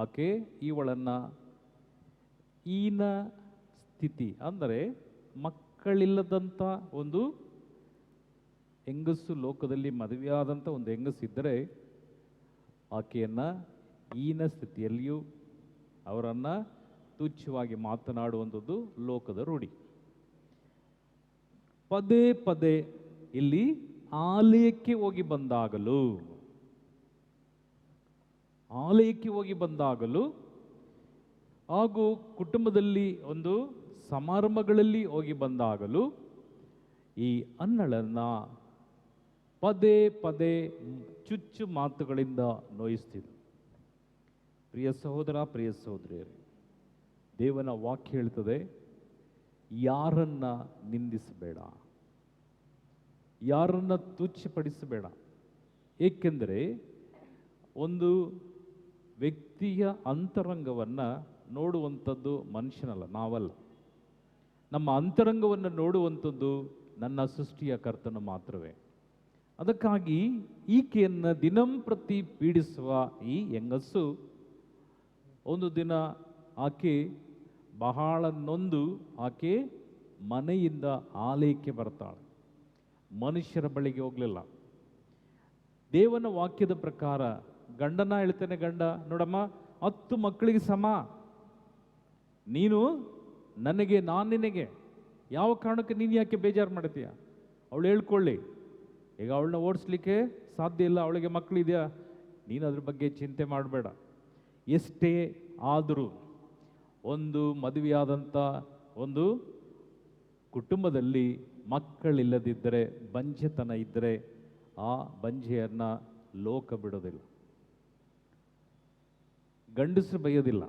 ಆಕೆ ಇವಳನ್ನು ಈನ ಸ್ಥಿತಿ ಅಂದರೆ ಮಕ್ಕಳಿಲ್ಲದಂಥ ಒಂದು ಹೆಂಗಸು ಲೋಕದಲ್ಲಿ ಮದುವೆಯಾದಂಥ ಒಂದು ಹೆಂಗಸಿದ್ದರೆ ಆಕೆಯನ್ನು ಹೀನ ಸ್ಥಿತಿಯಲ್ಲಿಯೂ ಅವರನ್ನು ತುಚ್ಛವಾಗಿ ಮಾತನಾಡುವಂಥದ್ದು ಲೋಕದ ರೂಢಿ. ಪದೇ ಪದೇ ಇಲ್ಲಿ ಆಲಯಕ್ಕೆ ಹೋಗಿ ಬಂದಾಗಲೂ ಹಾಗೂ ಕುಟುಂಬದಲ್ಲಿ ಒಂದು ಸಮಾರಂಭಗಳಲ್ಲಿ ಹೋಗಿ ಬಂದಾಗಲೂ ಈ ಅನ್ನಳನ್ನು ಪದೇ ಪದೇ ಚುಚ್ಚು ಮಾತುಗಳಿಂದ ನೋಯಿಸ್ತಿದ್ರು. ಪ್ರಿಯ ಸಹೋದರ, ಪ್ರಿಯ ಸಹೋದರಿಯರೇ, ದೇವನ ವಾಕ್ಯ ಹೇಳ್ತದೆ, ಯಾರನ್ನ ನಿಂದಿಸಬೇಡ, ಯಾರನ್ನ ತುಚ್ಛಪಡಿಸಬೇಡ. ಏಕೆಂದರೆ ಒಂದು ವ್ಯಕ್ತಿಯ ಅಂತರಂಗವನ್ನು ನೋಡುವಂಥದ್ದು ಮನುಷ್ಯನಲ್ಲ, ನಾವಲ್ಲ. ನಮ್ಮ ಅಂತರಂಗವನ್ನು ನೋಡುವಂಥದ್ದು ನನ್ನ ಸೃಷ್ಟಿಯ ಕರ್ತನು ಮಾತ್ರವೇ. ಅದಕ್ಕಾಗಿ ಈಕೆಯನ್ನು ದಿನಂಪ್ರತಿ ಪೀಡಿಸುವ ಈ ಹೆಂಗಸು ಒಂದು ದಿನ ಆಕೆ ಬಹಳ ನೊಂದು ಆಕೆ ಮನೆಯಿಂದ ಆಲಯಕ್ಕೆ ಬರ್ತಾಳೆ. ಮನುಷ್ಯರ ಬಳಿಗೆ ಹೋಗಲಿಲ್ಲ. ದೇವನ ವಾಕ್ಯದ ಪ್ರಕಾರ ಗಂಡನ ಹೇಳ್ತಾನೆ, ಗಂಡ ನೋಡಮ್ಮ 10 ಮಕ್ಕಳಿಗೆ ಸಮ ನೀನು ನನಗೆ, ನಾನು ನಿನಗೆ, ಯಾವ ಕಾರಣಕ್ಕೆ ನೀನು ಯಾಕೆ ಬೇಜಾರು ಮಾಡ್ತೀಯ? ಅವಳು ಹೇಳ್ಕೊಳ್ಳಿ, ಈಗ ಅವಳನ್ನ ಓಡಿಸ್ಲಿಕ್ಕೆ ಸಾಧ್ಯ ಇಲ್ಲ, ಅವಳಿಗೆ ಮಕ್ಕಳಿದೆಯಾ, ನೀನು ಅದ್ರ ಬಗ್ಗೆ ಚಿಂತೆ ಮಾಡಬೇಡ. ಎಷ್ಟೇ ಆದರೂ ಒಂದು ಮದುವೆಯಾದಂಥ ಒಂದು ಕುಟುಂಬದಲ್ಲಿ ಮಕ್ಕಳಿಲ್ಲದಿದ್ದರೆ, ಬಂಜೆತನ ಇದ್ದರೆ ಆ ಬಂಜೆಯನ್ನು ಲೋಕ ಬಿಡೋದಿಲ್ಲ. ಗಂಡಸರು ಬೈಯೋದಿಲ್ಲ,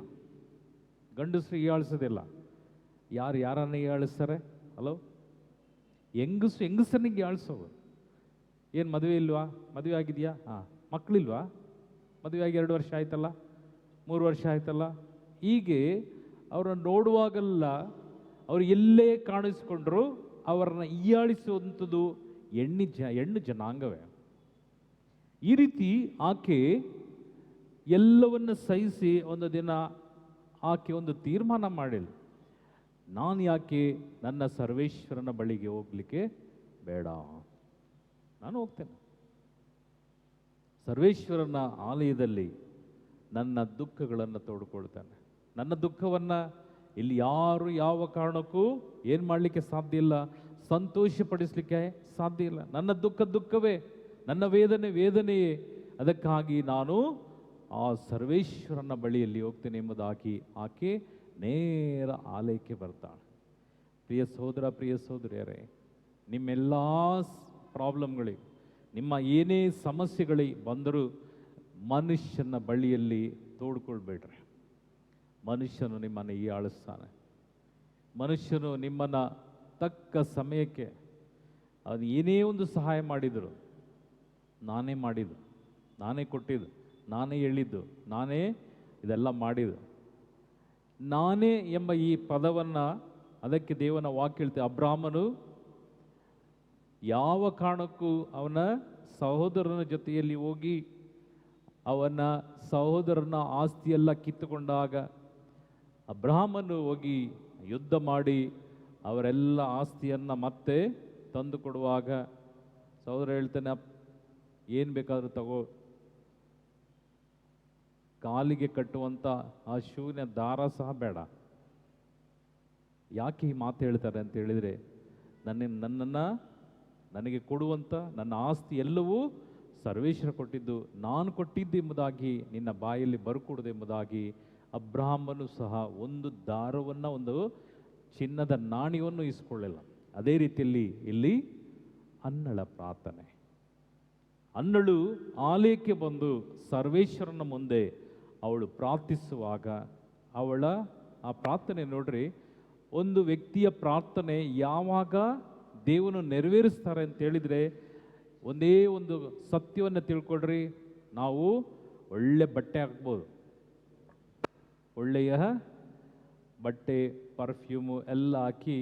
ಗಂಡಸರು ಹೀಯಾಳಿಸೋದಿಲ್ಲ. ಯಾರನ್ನ ಹೀಯಾಳಿಸ್ತಾರೆ? ಹಲೋ, ಹೆಂಗಸನಿಗೆ ಹೀಯಾಳಿಸೋದು. ಏನು ಮದುವೆ ಇಲ್ವಾ? ಮದುವೆ ಆಗಿದೆಯಾ? ಹಾಂ. ಮಕ್ಕಳಿಲ್ವಾ? ಮದುವೆ ಆಗಿ 2 ವರ್ಷ ಆಯ್ತಲ್ಲ, 3 ವರ್ಷ ಆಯ್ತಲ್ಲ. ಹೀಗೆ ಅವರನ್ನು ನೋಡುವಾಗೆಲ್ಲ ಅವರು ಎಲ್ಲೇ ಕಾಣಿಸ್ಕೊಂಡ್ರು ಅವರನ್ನು ಹೀಯಾಳಿಸುವಂಥದ್ದು ಹೆಣ್ಣು ಜನಾಂಗವೇ. ಈ ರೀತಿ ಆಕೆ ಎಲ್ಲವನ್ನು ಸಹಿಸಿ ಒಂದು ದಿನ ಆಕೆ ಒಂದು ತೀರ್ಮಾನ ಮಾಡಿಲ್ಲ, ನಾನು ಯಾಕೆ ನನ್ನ ಸರ್ವೇಶ್ವರನ ಬಳಿಗೆ ಹೋಗ್ಲಿಕ್ಕೆ ಬೇಡ, ನಾನು ಹೋಗ್ತೇನೆ ಸರ್ವೇಶ್ವರನ ಆಲಯದಲ್ಲಿ ನನ್ನ ದುಃಖಗಳನ್ನು ತೋಡ್ಕೊಳ್ತಾನೆ. ನನ್ನ ದುಃಖವನ್ನು ಇಲ್ಲಿ ಯಾರು ಯಾವ ಕಾರಣಕ್ಕೂ ಏನು ಮಾಡಲಿಕ್ಕೆ ಸಾಧ್ಯ ಇಲ್ಲ, ಸಂತೋಷಪಡಿಸಲಿಕ್ಕೆ ಸಾಧ್ಯ ಇಲ್ಲ. ನನ್ನ ದುಃಖವೇ, ನನ್ನ ವೇದನೆಯೇ. ಅದಕ್ಕಾಗಿ ನಾನು ಆ ಸರ್ವೇಶ್ವರನ ಬಳಿಯಲ್ಲಿ ಹೋಗ್ತೇನೆ ಎಂಬುದಾಗಿ ಆಕೆ ನೇರ ಆಲಯಕ್ಕೆ ಬರ್ತಾಳೆ. ಪ್ರಿಯ ಸಹೋದರ, ಪ್ರಿಯ ಸಹೋದರಿಯರೇ, ನಿಮ್ಮೆಲ್ಲ ಪ್ರಾಬ್ಲಮ್ಗಳಿಗೆ, ನಿಮ್ಮ ಏನೇ ಸಮಸ್ಯೆಗಳಿಗೆ ಬಂದರೂ ಮನುಷ್ಯನ ಬಳಿಯಲ್ಲಿ ತೋಡ್ಕೊಳ್ಬೇಡ್ರಿ. ಮನುಷ್ಯನು ನಿಮ್ಮನ್ನು ಹೀಯಾಳಿಸ್ತಾನೆ. ಮನುಷ್ಯನು ನಿಮ್ಮನ್ನು ತಕ್ಕ ಸಮಯಕ್ಕೆ ಅದು ಏನೇ ಒಂದು ಸಹಾಯ ಮಾಡಿದರು, ನಾನೇ ಮಾಡಿದ್ದು, ನಾನೇ ಕೊಟ್ಟಿದ್ದು, ನಾನೇ ಹೇಳಿದ್ದು, ನಾನೇ ಇದೆಲ್ಲ ಮಾಡಿದ್ದು. ನಾನೇ ಎಂಬ ಈ ಪದವನ್ನು, ಅದಕ್ಕೆ ದೇವನ ವಾಕ್ಯ ಹೇಳ್ತೇವೆ, ಅಬ್ರಾಮನು ಯಾವ ಕಾರಣಕ್ಕೂ ಅವನ ಸಹೋದರನ ಜೊತೆಯಲ್ಲಿ ಹೋಗಿ ಅವನ ಸಹೋದರನ ಆಸ್ತಿಯೆಲ್ಲ ಕಿತ್ತುಕೊಂಡಾಗ ಅಬ್ರಾಮನು ಹೋಗಿ ಯುದ್ಧ ಮಾಡಿ ಅವರೆಲ್ಲ ಆಸ್ತಿಯನ್ನು ಮತ್ತೆ ತಂದು ಕೊಡುವಾಗ ಸಹೋದರ ಹೇಳ್ತಾನೆ, ಏನು ಬೇಕಾದರೂ ತಗೋ, ಕಾಲಿಗೆ ಕಟ್ಟುವಂಥ ಆ ಶೂವಿನ ದಾರ ಸಹ ಬೇಡ. ಯಾಕೆ ಈ ಮಾತು ಹೇಳ್ತಾರೆ ಅಂತ ಹೇಳಿದರೆ, ನನ್ನನ್ನು ನನಗೆ ಕೊಡುವಂಥ ನನ್ನ ಆಸ್ತಿ ಎಲ್ಲವೂ ಸರ್ವೇಶ್ವರ ಕೊಟ್ಟಿದ್ದು, ನಾನು ಕೊಟ್ಟಿದ್ದು ಎಂಬುದಾಗಿ ನಿನ್ನ ಬಾಯಲ್ಲಿ ಬರ್ಕೊಡುದು ಎಂಬುದಾಗಿ ಅಬ್ರಾಹ್ಮನು ಸಹ ಒಂದು ದಾರವನ್ನು, ಒಂದು ಚಿನ್ನದ ನಾಣ್ಯವನ್ನು ಇಸ್ಕೊಳ್ಳಿಲ್ಲ. ಅದೇ ರೀತಿಯಲ್ಲಿ ಇಲ್ಲಿ ಅನ್ನಳ ಪ್ರಾರ್ಥನೆ. ಅನ್ನಳು ಆಲಯಕ್ಕೆ ಬಂದು ಸರ್ವೇಶ್ವರನ ಮುಂದೆ ಅವಳು ಪ್ರಾರ್ಥಿಸುವಾಗ ಅವಳ ಆ ಪ್ರಾರ್ಥನೆ ನೋಡ್ರಿ, ಒಂದು ವ್ಯಕ್ತಿಯ ಪ್ರಾರ್ಥನೆ ಯಾವಾಗ ದೇವನು ನೆರವೇರಿಸ್ತಾರೆ ಅಂತ ಹೇಳಿದರೆ, ಒಂದೇ ಒಂದು ಸತ್ಯವನ್ನು ತಿಳ್ಕೊಳ್ರಿ, ನಾವು ಒಳ್ಳೆ ಬಟ್ಟೆ ಹಾಕ್ಬೋದು, ಒಳ್ಳೆಯ ಬಟ್ಟೆ, ಪರ್ಫ್ಯೂಮು ಎಲ್ಲ ಹಾಕಿ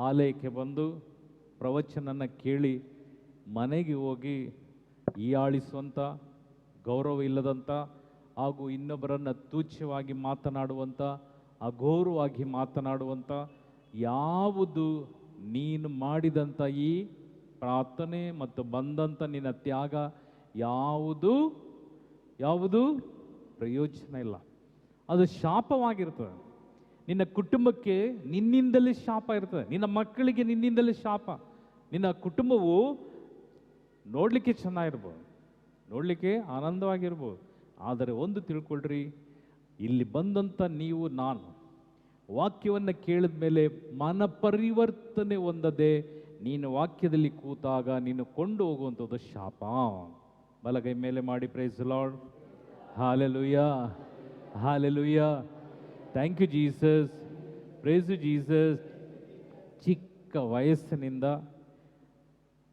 ಆಲಯಕ್ಕೆ ಬಂದು ಪ್ರವಚನನ ಕೇಳಿ ಮನೆಗೆ ಹೋಗಿ ಹೀಯಾಳಿಸುವಂಥ, ಗೌರವ ಇಲ್ಲದಂಥ ಹಾಗೂ ಇನ್ನೊಬ್ಬರನ್ನು ತುಚ್ಛವಾಗಿ ಮಾತನಾಡುವಂಥ, ಅಗೌರವವಾಗಿ ಮಾತನಾಡುವಂಥ ಯಾವುದು ನೀನು ಮಾಡಿದಂಥ ಈ ಪ್ರಾರ್ಥನೆ ಮತ್ತು ಬಂದಂಥ ನಿನ್ನ ತ್ಯಾಗ ಯಾವುದು ಪ್ರಯೋಜನ ಇಲ್ಲ. ಅದು ಶಾಪವಾಗಿರ್ತದೆ. ನಿನ್ನ ಕುಟುಂಬಕ್ಕೆ ನಿನ್ನಿಂದಲೇ ಶಾಪ ಇರ್ತದೆ, ನಿನ್ನ ಮಕ್ಕಳಿಗೆ ನಿನ್ನಿಂದಲೇ ಶಾಪ. ನಿನ್ನ ಕುಟುಂಬವು ನೋಡಲಿಕ್ಕೆ ಚೆನ್ನಾಗಿರ್ಬೋದು, ನೋಡಲಿಕ್ಕೆ ಆನಂದವಾಗಿರ್ಬೋದು, ಆದರೆ ಒಂದು ತಿಳ್ಕೊಳ್ರಿ, ಇಲ್ಲಿ ಬಂದಂಥ ನೀವು ನಾನು ವಾಕ್ಯವನ್ನು ಕೇಳಿದ ಮೇಲೆ ಮನ ಪರಿವರ್ತನೆ ಹೊಂದದೆ ನೀನು ವಾಕ್ಯದಲ್ಲಿ ಕೂತಾಗ ನೀನು ಕೊಂಡು ಹೋಗುವಂಥದ್ದು ಶಾಪ. ಬಲಗೈ ಮೇಲೆ ಮಾಡಿ praise the Lord. Hallelujah, hallelujah. Thank you Jesus, praise you Jesus. ಚಿಕ್ಕ ವಯಸ್ಸಿನಿಂದ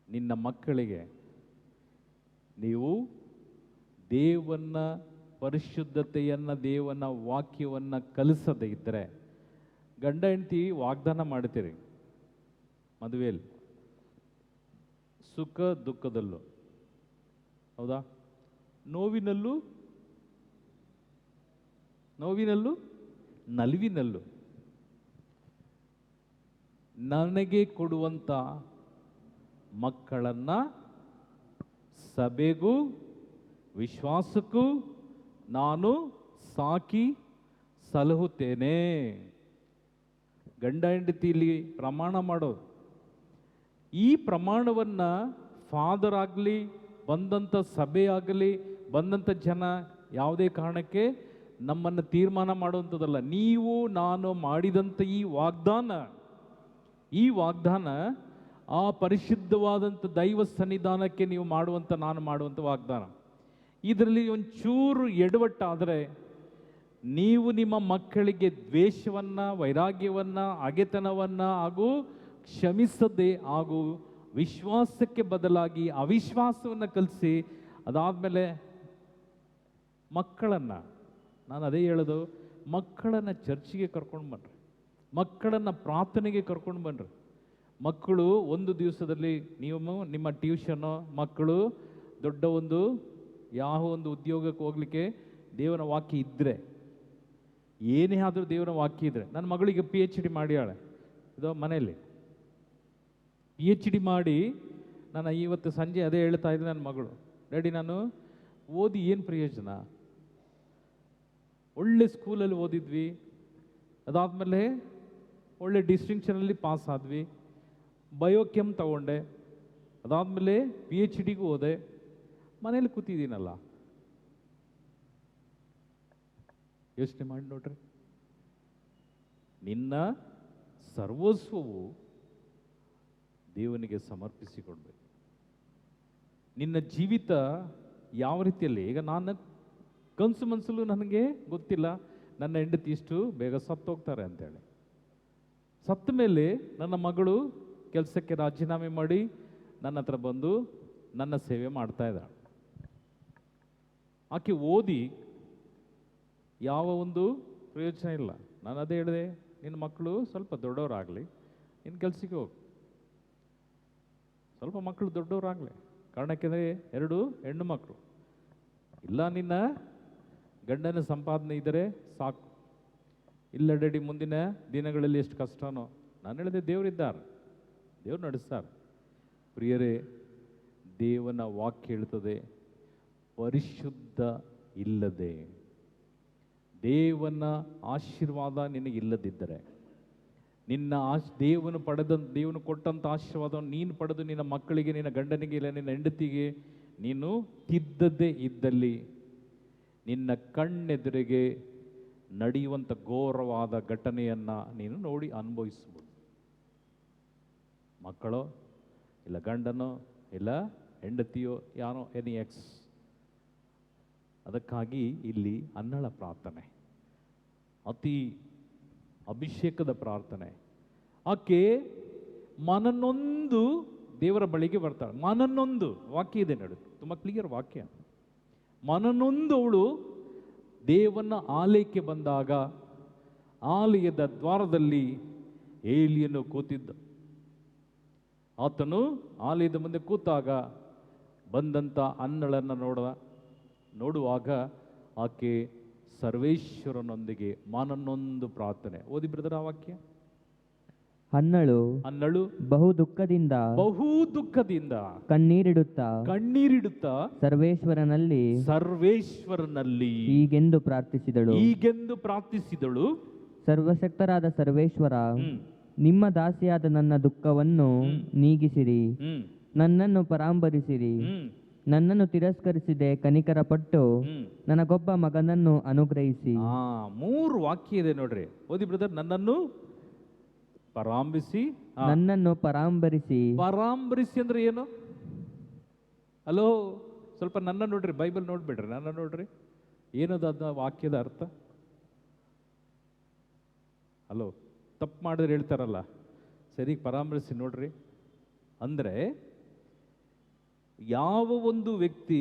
ನಿನ್ನ ಮಕ್ಕಳಿಗೆ ನೀವು ದೇವನ ಪರಿಶುದ್ಧತೆಯನ್ನು, ದೇವನ ವಾಕ್ಯವನ್ನು ಕಲಿಸದೇ ಇದ್ದರೆ, ಗಂಡ ಹೆಂಡತಿ ವಾಗ್ದಾನ ಮಾಡ್ತೀರಿ ಮದುವೆಯಲ್ಲಿ, ಸುಖ ದುಃಖದಲ್ಲೂ, ಹೌದಾ, ನೋವಿನಲ್ಲೂ ನಲಿವಿನಲ್ಲೂ ನನಗೆ ಕೊಡುವಂಥ ಮಕ್ಕಳನ್ನು ಸಭೆಗೂ ವಿಶ್ವಾಸಕ್ಕೂ ನಾನು ಸಾಕಿ ಸಲಹುತ್ತೇನೆ. ಗಂಡ ಹೆಂಡತಿಯಲ್ಲಿ ಪ್ರಮಾಣ ಮಾಡೋದು. ಈ ಪ್ರಮಾಣವನ್ನು ಫಾದರ್ ಆಗಲಿ, ಬಂದಂಥ ಸಭೆ ಆಗಲಿ, ಬಂದಂಥ ಜನ ಯಾವುದೇ ಕಾರಣಕ್ಕೆ ನಮ್ಮನ್ನು ತೀರ್ಮಾನ ಮಾಡುವಂಥದ್ದಲ್ಲ. ನೀವು ನಾನು ಮಾಡಿದಂಥ ಈ ವಾಗ್ದಾನ ಆ ಪರಿಶುದ್ಧವಾದಂಥ ದೈವ ಸನ್ನಿಧಾನಕ್ಕೆ ನೀವು ನಾನು ಮಾಡುವಂಥ ವಾಗ್ದಾನ. ಇದರಲ್ಲಿ ಒಂಚೂರು ಎಡವಟ್ಟಾದರೆ ನೀವು ನಿಮ್ಮ ಮಕ್ಕಳಿಗೆ ದ್ವೇಷವನ್ನು, ವೈರಾಗ್ಯವನ್ನು, ಹಗೆತನವನ್ನು ಹಾಗೂ ಕ್ಷಮಿಸದೆ ಹಾಗೂ ವಿಶ್ವಾಸಕ್ಕೆ ಬದಲಾಗಿ ಅವಿಶ್ವಾಸವನ್ನು ಕಲಿಸಿ, ಅದಾದಮೇಲೆ ಮಕ್ಕಳನ್ನು, ನಾನು ಅದೇ ಹೇಳೋದು, ಮಕ್ಕಳನ್ನು ಚರ್ಚಿಗೆ ಕರ್ಕೊಂಡು ಬನ್ನಿರಿ, ಮಕ್ಕಳನ್ನು ಪ್ರಾರ್ಥನೆಗೆ ಕರ್ಕೊಂಡು ಬನ್ನಿರಿ. ಮಕ್ಕಳು ಒಂದು ದಿವಸದಲ್ಲಿ ನೀವು ನಿಮ್ಮ ಟ್ಯೂಷನ್ನು, ಮಕ್ಕಳು ದೊಡ್ಡ ಯಾವ ಒಂದು ಉದ್ಯೋಗಕ್ಕೆ ಹೋಗಲಿಕ್ಕೆ ದೇವರ ವಾಕ್ಯ ಇದ್ದರೆ, ಏನೇ ಆದರೂ ದೇವರ ವಾಕ್ಯ ಇದ್ದರೆ, ನನ್ನ ಮಗಳಿಗೆ PhD ಮಾಡ್ಯಾಳೆ ಇದು ಮನೆಯಲ್ಲಿ, PhD ಮಾಡಿ, ನಾನು ಇವತ್ತು ಸಂಜೆ ಅದೇ ಹೇಳ್ತಾ ಇದ್ದೆ ನನ್ನ ಮಗಳು, ಡ್ಯಾಡಿ ನಾನು ಓದಿ ಏನು ಪ್ರಯೋಜನ, ಒಳ್ಳೆ ಸ್ಕೂಲಲ್ಲಿ ಓದಿದ್ವಿ, ಅದಾದಮೇಲೆ ಒಳ್ಳೆ ಡಿಸ್ಟಿಂಕ್ಷನಲ್ಲಿ ಪಾಸ್ ಆದ್ವಿ, ಬಯೋಕೆಮ್ ತಗೊಂಡೆ, ಅದಾದಮೇಲೆ PhDಗೂ ಹೋದೆ, ಮನೇಲಿ ಕೂತಿದ್ದೀನಲ್ಲ. ಯೋಚನೆ ಮಾಡಿ ನೋಡ್ರಿ, ನಿನ್ನ ಸರ್ವಸ್ವವು ದೇವನಿಗೆ ಸಮರ್ಪಿಸಿಕೊಡ್ಬೇಕು. ನಿನ್ನ ಜೀವಿತ ಯಾವ ರೀತಿಯಲ್ಲಿ, ಈಗ ನಾನು ಕನಸು ಮನಸ್ಸಲ್ಲೂ ನನಗೆ ಗೊತ್ತಿಲ್ಲ ನನ್ನ ಹೆಂಡತಿ ಇಷ್ಟು ಬೇಗ ಸತ್ತೋಗ್ತಾರೆ ಅಂತೇಳಿ. ಸತ್ತ ಮೇಲೆ ನನ್ನ ಮಗಳು ಕೆಲಸಕ್ಕೆ ರಾಜೀನಾಮೆ ಮಾಡಿ ನನ್ನ ಹತ್ರ ಬಂದು ನನ್ನ ಸೇವೆ ಮಾಡ್ತಾ ಇದ್ದಾಳೆ. ಆಕೆ ಓದಿ ಯಾವ ಒಂದು ಪ್ರಯೋಜನ ಇಲ್ಲ. ನಾನು ಅದೇ ಹೇಳಿದೆ, ನಿನ್ನ ಮಕ್ಕಳು ಸ್ವಲ್ಪ ದೊಡ್ಡವರಾಗಲಿ, ನಿನ್ನ ಕೆಲಸಕ್ಕೆ ಹೋಗು, ಸ್ವಲ್ಪ ಮಕ್ಕಳು ದೊಡ್ಡವರಾಗಲಿ. ಕಾರಣಕ್ಕೆಂದರೆ 2 ಹೆಣ್ಣು ಮಕ್ಕಳು ಇಲ್ಲ, ನಿನ್ನ ಗಂಡನ ಸಂಪಾದನೆ ಇದ್ದರೆ ಸಾಕು. ಇಲ್ಲ ಡ್ಯಾಡಿ ಮುಂದಿನ ದಿನಗಳಲ್ಲಿ ಎಷ್ಟು ಕಷ್ಟನೋ. ನಾನು ಹೇಳಿದೆ, ದೇವರಿದ್ದಾರೆ, ದೇವ್ರು ನಡೆಸ್ತಾರೆ. ಪ್ರಿಯರೇ, ದೇವನ ವಾಕ್ಯ ಹೇಳ್ತದೆ, ಪರಿಶುದ್ಧ ಇಲ್ಲದೆ, ದೇವನ ಆಶೀರ್ವಾದ ನಿನಗಿಲ್ಲದಿದ್ದರೆ, ನಿನ್ನ ದೇವನು ಕೊಟ್ಟಂಥ ಆಶೀರ್ವಾದವನ್ನು ನೀನು ಪಡೆದು ನಿನ್ನ ಮಕ್ಕಳಿಗೆ, ನಿನ್ನ ಗಂಡನಿಗೆ, ಇಲ್ಲ ನಿನ್ನ ಹೆಂಡತಿಗೆ ನೀನು ತಿದ್ದದೇ ಇದ್ದಲ್ಲಿ, ನಿನ್ನ ಕಣ್ಣೆದುರಿಗೆ ನಡೆಯುವಂಥ ಘೋರವಾದ ಘಟನೆಯನ್ನು ನೀನು ನೋಡಿ ಅನುಭವಿಸ್ಬೋದು. ಮಕ್ಕಳೋ ಇಲ್ಲ ಗಂಡನೋ ಇಲ್ಲ ಹೆಂಡತಿಯೋ ಯಾರೋ ಎನಿ ಎಕ್ಸ್. ಅದಕ್ಕಾಗಿ ಇಲ್ಲಿ ಅನ್ನಳ ಪ್ರಾರ್ಥನೆ, ಅತಿ ಅಭಿಷೇಕದ ಪ್ರಾರ್ಥನೆ. ಆಕೆ ಮನನೊಂದು ದೇವರ ಬಳಿಗೆ ಬರ್ತಾಳೆ. ಮನನೊಂದು ವಾಕ್ಯ ಇದೆ ನೋಡಿ, ತುಂಬ ಕ್ಲಿಯರ್ ವಾಕ್ಯ. ಮನನೊಂದು ಅವಳು ದೇವನ ಆಲಯಕ್ಕೆ ಬಂದಾಗ, ಆಲಯದ ದ್ವಾರದಲ್ಲಿ ಏಲಿಯನು ಕೂತಿದ್ದ. ಆತನು ಆಲಯದ ಮುಂದೆ ಕೂತಾಗ ಬಂದಂಥ ಅನ್ನಳನ್ನು ನೋಡುವಾಗ ಆಕೆ ಸರ್ವೇಶ್ವರನೊಂದಿಗೆ ಮನನೊಂದು ಪ್ರಾರ್ಥನೆ. ಓದಿ ಬ್ರದರ್ ಆ ವಾಕ್ಯ. ಹನ್ನಳು ಬಹು ದುಃಖದಿಂದ ಕಣ್ಣೀರಿಡುತ್ತಾ ಸರ್ವೇಶ್ವರನಲ್ಲಿ ಹೀಗೆಂದು ಪ್ರಾರ್ಥಿಸಿದಳು. ಸರ್ವಶಕ್ತರಾದ ಸರ್ವೇಶ್ವರ, ನಿಮ್ಮ ದಾಸಿಯಾದ ನನ್ನ ದುಃಖವನ್ನು ನೀಗಿಸಿರಿ, ನನ್ನನ್ನು ಪರಾಂಬರಿಸಿರಿ. ನನ್ನನ್ನು ತಿರಸ್ಕರಿಸಿದೆ ಕನಿಕರಪಟ್ಟು ನನಗೊಬ್ಬ ಮಗನನ್ನು ಅನುಗ್ರಹಿಸಿ. 3 ವಾಕ್ಯ ಇದೆ ನೋಡ್ರಿ, ಓದಿ ಬ್ರದರ್. ನನ್ನನ್ನು ಪರಾಂಬರಿಸಿ ಅಂದ್ರೆ ಏನು? ಹಲೋ, ಸ್ವಲ್ಪ ನನ್ನ ನೋಡ್ರಿ, ಬೈಬಲ್ ನೋಡ್ಬಿಡ್ರಿ, ನನ್ನ ನೋಡ್ರಿ, ಏನದು ಅದ ವಾಕ್ಯದ ಅರ್ಥ? ಹಲೋ, ತಪ್ಪು ಮಾಡಿದ್ರೆ ಹೇಳ್ತಾರಲ್ಲ, ಸರಿ ಪರಾಮರ್ಶಿ ನೋಡ್ರಿ. ಅಂದರೆ ಯಾವ ಒಂದು ವ್ಯಕ್ತಿ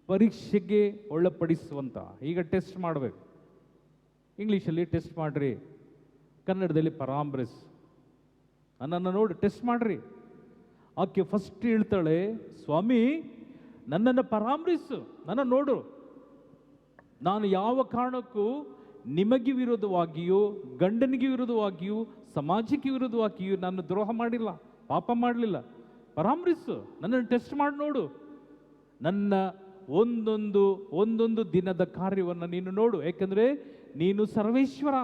ಪರೀಕ್ಷೆಗೆ ಒಳಪಡಿಸುವಂತ, ಈಗ ಟೆಸ್ಟ್ ಮಾಡಬೇಕು, ಇಂಗ್ಲೀಷಲ್ಲಿ ಟೆಸ್ಟ್ ಮಾಡ್ರಿ, ಕನ್ನಡದಲ್ಲಿ ಪರಾಮರ್ಶಿ, ನನ್ನನ್ನು ನೋಡಿ ಟೆಸ್ಟ್ ಮಾಡ್ರಿ. ಆಕೆ ಫಸ್ಟ್ ಹೇಳ್ತಾಳೆ, ಸ್ವಾಮಿ ನನ್ನನ್ನು ಪರಾಮರ್ಶಿಸು, ನನ್ನ ನೋಡು, ನಾನು ಯಾವ ಕಾರಣಕ್ಕೂ ನಿಮಗೆ ವಿರೋಧವಾಗಿಯೂ ಗಂಡನಿಗೆ ವಿರೋಧವಾಗಿಯೂ ಸಮಾಜಕ್ಕೆ ವಿರೋಧವಾಗಿಯೂ ನಾನು ದ್ರೋಹ ಮಾಡಿಲ್ಲ, ಪಾಪ ಮಾಡಲಿಲ್ಲ. ಪರಾಮರ್ಶಿಸು, ನನ್ನನ್ನು ಟೆಸ್ಟ್ ಮಾಡಿ ನೋಡು, ನನ್ನ ಒಂದೊಂದು ದಿನದ ಕಾರ್ಯವನ್ನು ನೀನು ನೋಡು, ಯಾಕಂದರೆ ನೀನು ಸರ್ವೇಶ್ವರ,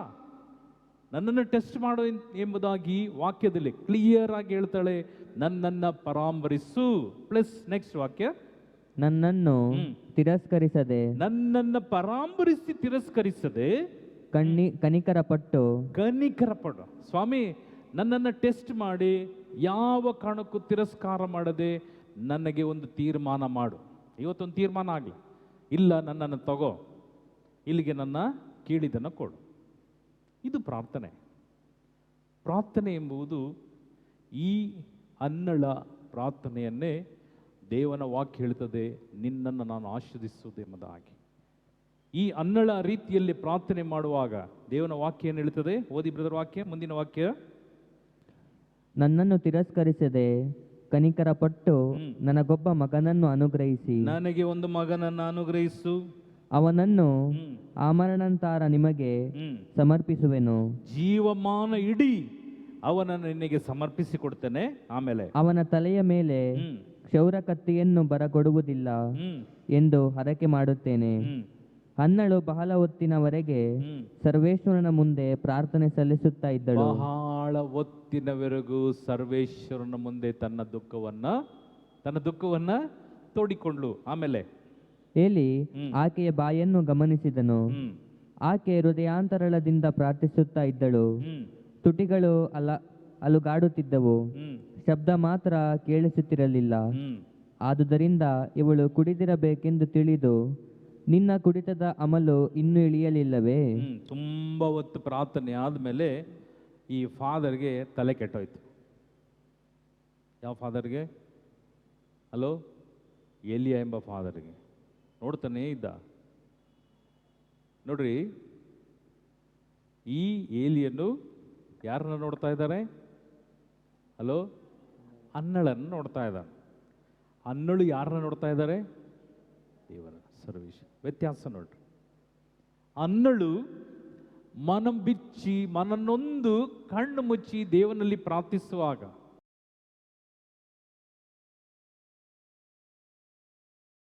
ನನ್ನನ್ನು ಟೆಸ್ಟ್ ಮಾಡು ಎಂಬುದಾಗಿ ವಾಕ್ಯದಲ್ಲಿ ಕ್ಲಿಯರ್ ಆಗಿ ಹೇಳ್ತಾಳೆ. ನನ್ನನ್ನು ಪರಾಮರ್ಶಿಸು. ಪ್ಲಸ್ ನೆಕ್ಸ್ಟ್ ವಾಕ್ಯ, ನನ್ನನ್ನು ತಿರಸ್ಕರಿಸದೆ ಕನಿಕರಪಟ್ಟು ಸ್ವಾಮಿ ನನ್ನನ್ನು ಟೆಸ್ಟ್ ಮಾಡಿ ಯಾವ ಕಾರಣಕ್ಕೂ ತಿರಸ್ಕಾರ ಮಾಡದೆ ನನಗೆ ಒಂದು ತೀರ್ಮಾನ ಮಾಡು. ಇವತ್ತೊಂದು ತೀರ್ಮಾನ ಆಗಲಿ, ಇಲ್ಲ ನನ್ನನ್ನು ತಗೋ, ಇಲ್ಲಿಗೆ ನನ್ನ ಕೇಳಿದ್ದನ್ನು ಕೊಡು. ಇದು ಪ್ರಾರ್ಥನೆ. ಪ್ರಾರ್ಥನೆ ಎಂಬುದು ಈ ಅನ್ನಳ ಪ್ರಾರ್ಥನೆಯನ್ನೇ ದೇವನ ವಾಕ್ಯ ಹೇಳ್ತದೆ, ನಿನ್ನನ್ನು ನಾನು ಆಶೀರ್ವದಿಸುವುದೆಂಬುದಾಗಿ. ಈ ಅನ್ನಳ ರೀತಿಯಲ್ಲಿ ಪ್ರಾರ್ಥನೆ ಮಾಡುವಾಗ ದೇವನ ವಾಕ್ಯ ಏನು ಹೇಳ್ತದೆ? ಓದಿ ಬ್ರದರ್ ವಾಕ್ಯ, ಮುಂದಿನ ವಾಕ್ಯ. ನನ್ನನ್ನು ತಿರಸ್ಕರಿಸದೆ ಕನಿಕರಪಟ್ಟು ನನಗೊಬ್ಬ ಮಗನನ್ನು ಅನುಗ್ರಹಿಸಿ. ನನಗೆ ಒಂದು ಮಗನನ್ನು ಅನುಗ್ರಹಿಸು, ಅವನನ್ನು ಆಮರಣಾಂತರ ನಿಮಗೆ ಸಮರ್ಪಿಸುವೆನು. ಜೀವಮಾನ ಇಡೀ ಅವನನ್ನು ನಿನಗೆ ಸಮರ್ಪಿಸಿ ಕೊಡ್ತೇನೆ. ಆಮೇಲೆ ಅವನ ತಲೆಯ ಮೇಲೆ ಕ್ಷೌರ ಕತ್ತಿಯನ್ನು ಬರಗೊಡುವುದಿಲ್ಲ ಎಂದು ಹರಕೆ ಮಾಡುತ್ತೇನೆ. ಅನ್ನಳು ಬಹಳ ಹೊತ್ತಿನವರೆಗೆ ಸರ್ವೇಶ್ವರನ ಮುಂದೆ ಪ್ರಾರ್ಥನೆ ಸಲ್ಲಿಸುತ್ತಾ ಇದ್ದಳು. ಬಹಳ ಹೊತ್ತಿನವರೆಗೂ ಸರ್ವೇಶ್ವರನ ಮುಂದೆ ತನ್ನ ದುಃಖವನ್ನ ತೋಡಿಕೊಂಡ್ಳು. ಆಮೇಲೆ ಏಲಿ ಆಕೆಯ ಬಾಯನ್ನು ಗಮನಿಸಿದನು. ಆಕೆ ಹೃದಯಾಂತರಳದಿಂದ ಪ್ರಾರ್ಥಿಸುತ್ತಾ ಇದ್ದಳು. ತುಟಿಗಳು ಅಲುಗಾಡುತ್ತಿದ್ದವು, ಶಬ್ದ ಮಾತ್ರ ಕೇಳಿಸುತ್ತಿರಲಿಲ್ಲ. ಆದುದರಿಂದ ಇವಳು ಕುಡಿದಿರಬೇಕೆಂದು ತಿಳಿದು, ನಿನ್ನ ಕುಡಿತದ ಅಮಲು ಇನ್ನೂ ಇಳಿಯಲಿಲ್ಲವೇ? ತುಂಬಾ ಹೊತ್ತು ಪ್ರಾರ್ಥನೆ ಆದ್ಮೇಲೆ ಈ ಫಾದರ್ಗೆ ತಲೆ ಕೆಟ್ಟೋಯ್ತು. ಯಾವ ಫಾದರ್ಗೆ? ಹಲೋ, ಏಲಿಯಾ ಎಂಬ ಫಾದರ್ಗೆ. ನೋಡ್ತಾನೆ ಇದ್ದ. ನೋಡ್ರಿ, ಈ ಏಲಿಯನ್ನು ಯಾರನ್ನ ನೋಡ್ತಾ ಇದ್ದಾರೆ? ಹಲೋ, ಅನ್ನಳನ್ನು ನೋಡ್ತಾ ಇದ್ದಾನೆ. ಅನ್ನಳು ಯಾರನ್ನ ನೋಡ್ತಾ ಇದ್ದಾರೆ? ದೇವರ ಸರ್ವೇಶ. ವ್ಯತ್ಯಾಸ ನೋಡ್ರಿ. ಅನ್ನಳು ಮನ ಬಿಚ್ಚಿ ಮನನೊಂದು ಕಣ್ಣು ಮುಚ್ಚಿ ದೇವನಲ್ಲಿ ಪ್ರಾರ್ಥಿಸುವಾಗ